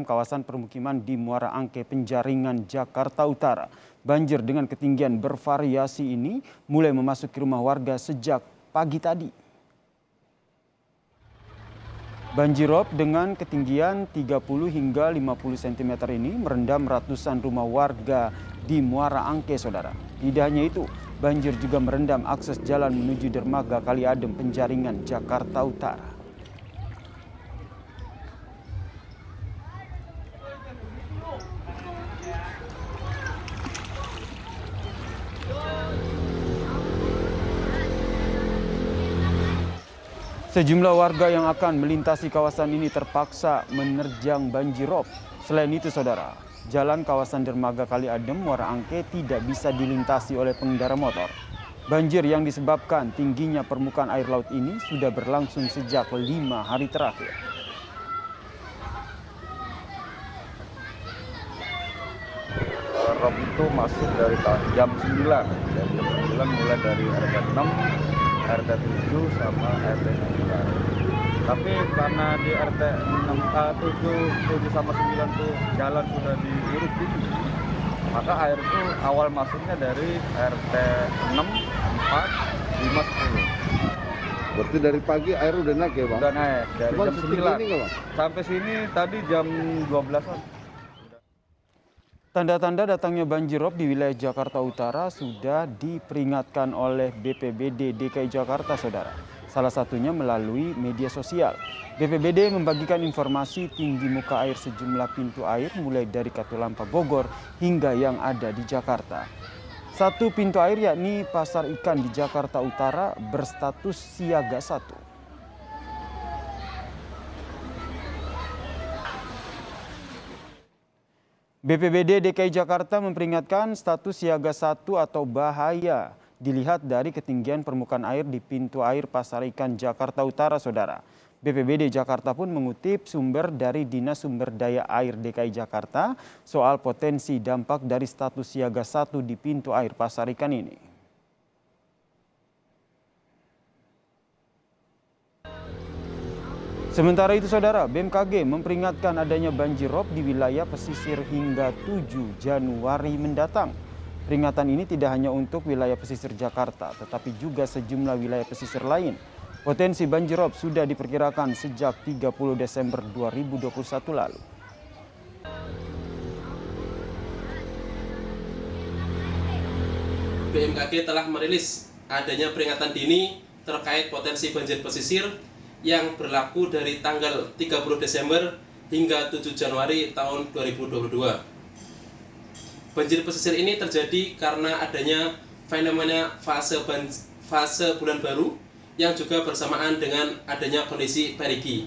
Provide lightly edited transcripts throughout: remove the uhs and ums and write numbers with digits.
Kawasan permukiman di Muara Angke, Penjaringan, Jakarta Utara. Banjir dengan ketinggian bervariasi ini mulai memasuki rumah warga sejak pagi tadi. Banjirop dengan ketinggian 30 hingga 50 cm ini merendam ratusan rumah warga di Muara Angke, saudara. Tidak hanya itu, banjir juga merendam akses jalan menuju dermaga Kali Adem, Penjaringan, Jakarta Utara. Sejumlah warga yang akan melintasi kawasan ini terpaksa menerjang banjirop. Selain itu, saudara, jalan kawasan dermaga Kali Adem, Muara Angke tidak bisa dilintasi oleh pengendara motor. Banjir yang disebabkan tingginya permukaan air laut ini sudah berlangsung sejak 5 hari terakhir. Rob itu masuk dari jam 9. Dari jam 9 mulai dari RT 6, RT 7 sama RT 9. Tapi karena di RT 7 sama 9 tuh jalan sudah diuruk tinggi, maka air itu awal masuknya dari RT 6, 4, 5, 10. Berarti dari pagi air udah naik ya, Bang? Udah naik dari Cuman jam 9 ini, Bang? sampai sini tadi jam 12-an. Tanda-tanda datangnya banjirop di wilayah Jakarta Utara sudah diperingatkan oleh BPBD DKI Jakarta, saudara. Salah satunya melalui media sosial. BPBD membagikan informasi tinggi muka air sejumlah pintu air mulai dari Katulampa Bogor hingga yang ada di Jakarta. Satu pintu air yakni Pasar Ikan di Jakarta Utara berstatus siaga 1. BPBD DKI Jakarta memperingatkan status siaga 1 atau bahaya dilihat dari ketinggian permukaan air di pintu air Pasar Ikan Jakarta Utara, saudara. BPBD Jakarta pun mengutip sumber dari Dinas Sumber Daya Air DKI Jakarta soal potensi dampak dari status siaga 1 di pintu air Pasar Ikan ini. Sementara itu, saudara, BMKG memperingatkan adanya banjirop di wilayah pesisir hingga 7 Januari mendatang. Peringatan ini tidak hanya untuk wilayah pesisir Jakarta, tetapi juga sejumlah wilayah pesisir lain. Potensi banjirop sudah diperkirakan sejak 30 Desember 2021 lalu. BMKG telah merilis adanya peringatan dini terkait potensi banjir pesisir yang berlaku dari tanggal 30 Desember hingga 7 Januari tahun 2022. Banjir pesisir ini terjadi karena adanya fenomena fase bulan baru yang juga bersamaan dengan adanya kondisi perigi.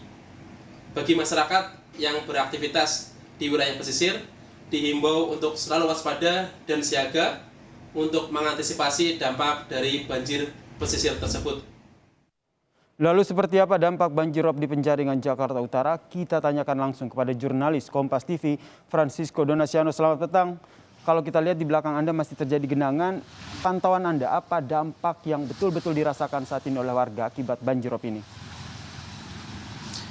Bagi masyarakat yang beraktivitas di wilayah pesisir, dihimbau untuk selalu waspada dan siaga untuk mengantisipasi dampak dari banjir pesisir tersebut. Lalu seperti apa dampak banjirop di Penjaringan, Jakarta Utara? Kita tanyakan langsung kepada jurnalis Kompas TV, Francisco Donasiano. Selamat petang. Kalau kita lihat di belakang Anda masih terjadi genangan. Pantauan Anda, apa dampak yang betul-betul dirasakan saat ini oleh warga akibat banjirop ini?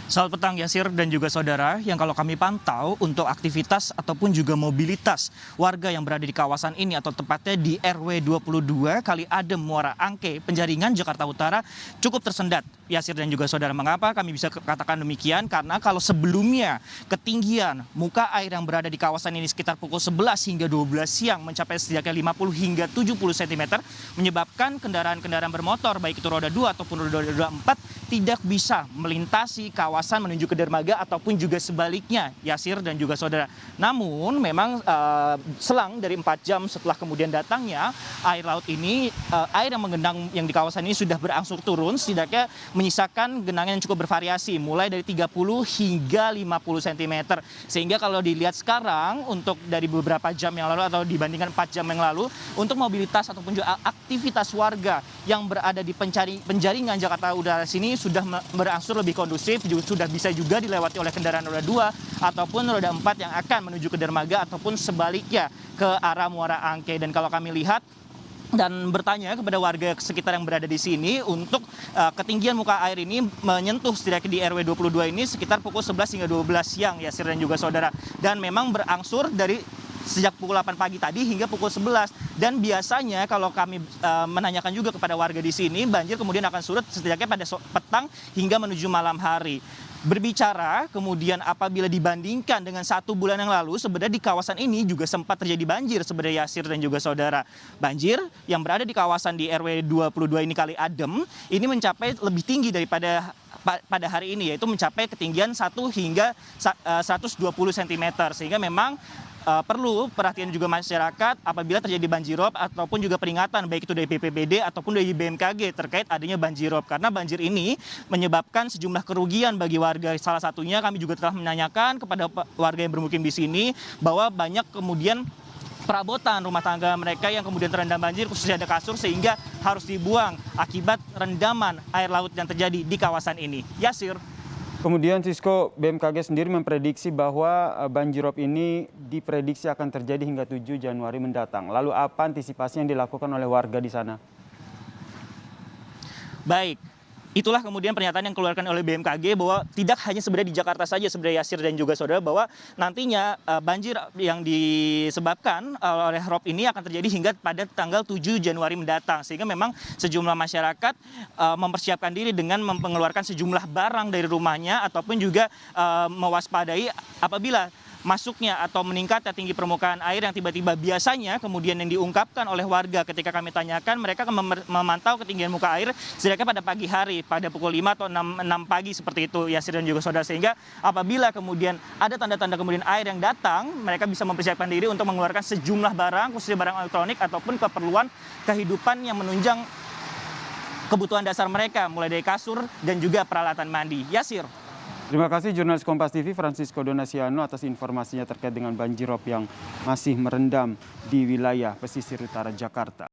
Selamat petang Yasir dan juga saudara, yang kalau kami pantau untuk aktivitas ataupun juga mobilitas warga yang berada di kawasan ini atau tepatnya di RW 22 Kali Adem, Muara Angke, Penjaringan, Jakarta Utara cukup tersendat. Yasir dan juga saudara, mengapa kami bisa katakan demikian? Karena kalau sebelumnya ketinggian muka air yang berada di kawasan ini sekitar pukul 11 hingga 12 siang mencapai setidaknya 50 hingga 70 cm, menyebabkan kendaraan-kendaraan bermotor baik itu roda 2 ataupun roda 4 tidak bisa melintasi kawasan menuju ke dermaga ataupun juga sebaliknya, Yasir dan juga saudara. Namun memang selang dari 4 jam setelah kemudian datangnya air laut ini, air yang menggenang yang di kawasan ini sudah berangsur turun, setidaknya menyisakan genangan yang cukup bervariasi mulai dari 30 hingga 50 cm. Sehingga kalau dilihat sekarang untuk dari beberapa jam yang lalu atau dibandingkan 4 jam yang lalu, untuk mobilitas ataupun juga aktivitas warga yang berada di Penjaringan, Jakarta Utara sini sudah berangsur lebih kondusif, sudah bisa juga dilewati oleh kendaraan roda 2 ataupun roda 4 yang akan menuju ke dermaga ataupun sebaliknya ke arah Muara Angke. Dan kalau kami lihat dan bertanya kepada warga sekitar yang berada di sini untuk ketinggian muka air ini menyentuh setidaknya di RW 22 ini sekitar pukul 11 hingga 12 siang, Yasir dan juga saudara. Dan memang berangsur dari sejak pukul 8 pagi tadi hingga pukul 11. Dan biasanya kalau kami menanyakan juga kepada warga di sini, banjir kemudian akan surut setidaknya pada petang hingga menuju malam hari. Berbicara kemudian apabila dibandingkan dengan 1 bulan yang lalu, sebenarnya di kawasan ini juga sempat terjadi banjir sebenarnya, Yasir dan juga saudara. Banjir yang berada di kawasan di RW 22 ini Kali Adem ini mencapai lebih tinggi daripada pada hari ini, yaitu mencapai ketinggian 1 hingga 120 cm, sehingga memang perlu perhatian juga masyarakat apabila terjadi banjirop ataupun juga peringatan baik itu dari BPBD ataupun dari BMKG terkait adanya banjirop, karena banjir ini menyebabkan sejumlah kerugian bagi warga. Salah satunya kami juga telah menanyakan kepada warga yang bermukim di sini bahwa banyak kemudian perabotan rumah tangga mereka yang kemudian terendam banjir, khususnya ada kasur, sehingga harus dibuang akibat rendaman air laut yang terjadi di kawasan ini. Yasir. Kemudian Sisko, BMKG sendiri memprediksi bahwa banjirop ini diprediksi akan terjadi hingga 7 Januari mendatang. Lalu apa antisipasi yang dilakukan oleh warga di sana? Baik, itulah kemudian pernyataan yang dikeluarkan oleh BMKG bahwa tidak hanya sebenarnya di Jakarta saja sebenarnya, Yasir dan juga saudara, bahwa nantinya banjir yang disebabkan oleh rob ini akan terjadi hingga pada tanggal 7 Januari mendatang. Sehingga memang sejumlah masyarakat mempersiapkan diri dengan mengeluarkan sejumlah barang dari rumahnya ataupun juga mewaspadai apabila masuknya atau meningkatnya tinggi permukaan air yang tiba-tiba biasanya kemudian yang diungkapkan oleh warga ketika kami tanyakan, mereka memantau ketinggian muka air setidaknya pada pagi hari, pada pukul 5 atau 6 pagi seperti itu, Yasir dan juga saudara. Sehingga apabila kemudian ada tanda-tanda kemudian air yang datang, mereka bisa mempersiapkan diri untuk mengeluarkan sejumlah barang, khususnya barang elektronik ataupun keperluan kehidupan yang menunjang kebutuhan dasar mereka, mulai dari kasur dan juga peralatan mandi. Yasir. Terima kasih jurnalis Kompas TV Francisco Donasiano atas informasinya terkait dengan banjirop yang masih merendam di wilayah pesisir utara Jakarta.